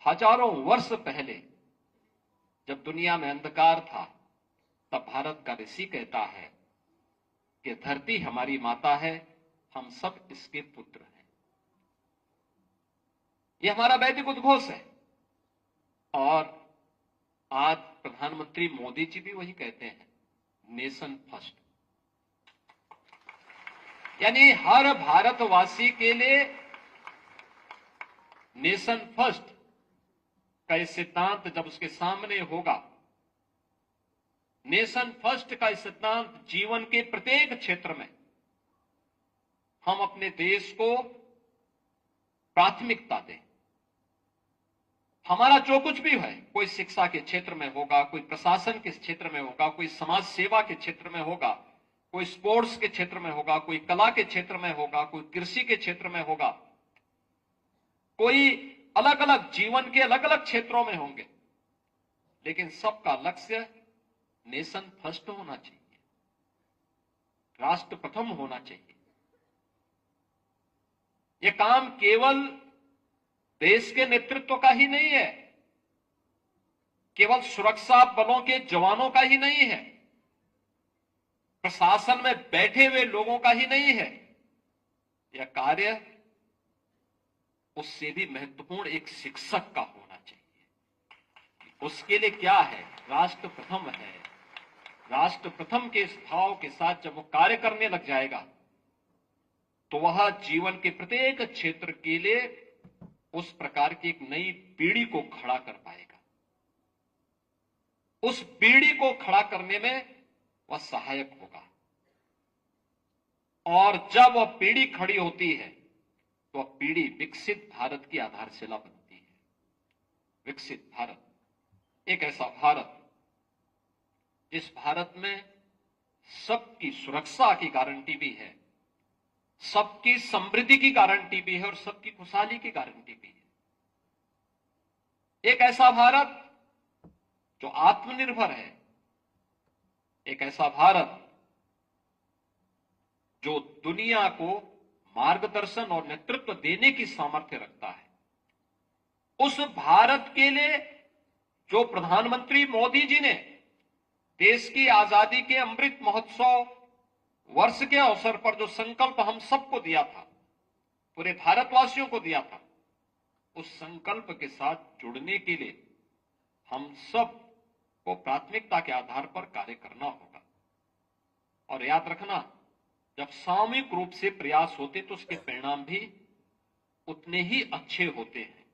हजारों वर्ष पहले जब दुनिया में अंधकार था, तब भारत का ऋषि कहता है कि धरती हमारी माता है, हम सब इसके पुत्र हैं। यह हमारा वैदिक उद्घोष है। और आज प्रधानमंत्री मोदी जी भी वही कहते हैं, नेशन फर्स्ट। यानी हर भारतवासी के लिए नेशन फर्स्ट का यह सिद्धांत जब उसके सामने होगा, नेशन फर्स्ट का सिद्धांत जीवन के प्रत्येक क्षेत्र में हम अपने देश को प्राथमिकता दें। हमारा जो कुछ भी है, कोई शिक्षा के क्षेत्र में होगा, कोई प्रशासन के क्षेत्र में होगा, कोई समाज सेवा के क्षेत्र में होगा, कोई स्पोर्ट्स के क्षेत्र में होगा, कोई कला के क्षेत्र में होगा, कोई कृषि के क्षेत्र में होगा, कोई अलग अलग जीवन के अलग अलग क्षेत्रों में होंगे, लेकिन सबका लक्ष्य नेशन फर्स्ट होना चाहिए, राष्ट्र प्रथम होना चाहिए। यह काम केवल देश के नेतृत्व का ही नहीं है, केवल सुरक्षा बलों के जवानों का ही नहीं है, प्रशासन में बैठे हुए लोगों का ही नहीं है। यह कार्य उससे भी महत्वपूर्ण एक शिक्षक का होना चाहिए। उसके लिए क्या है? राष्ट्र प्रथम है। राष्ट्र प्रथम के इस भाव के साथ जब वो कार्य करने लग जाएगा, तो वह जीवन के प्रत्येक क्षेत्र के लिए उस प्रकार की एक नई पीढ़ी को खड़ा कर पाएगा। उस पीढ़ी को खड़ा करने में वह सहायक होगा। और जब वह पीढ़ी खड़ी होती है, तो वह पीढ़ी विकसित भारत की आधारशिला बनती है। विकसित भारत, एक ऐसा भारत जिस भारत में सबकी सुरक्षा की गारंटी भी है, सबकी समृद्धि की गारंटी भी है और सबकी खुशहाली की गारंटी भी है। एक ऐसा भारत जो आत्मनिर्भर है, एक ऐसा भारत जो दुनिया को मार्गदर्शन और नेतृत्व देने की सामर्थ्य रखता है। उस भारत के लिए जो प्रधानमंत्री मोदी जी ने देश की आजादी के अमृत महोत्सव वर्ष के अवसर पर जो संकल्प हम सबको दिया था, पूरे भारतवासियों को दिया था, उस संकल्प के साथ जुड़ने के लिए हम सब को प्राथमिकता के आधार पर कार्य करना होगा। और याद रखना, जब सामूहिक रूप से प्रयास होते तो उसके परिणाम भी उतने ही अच्छे होते हैं।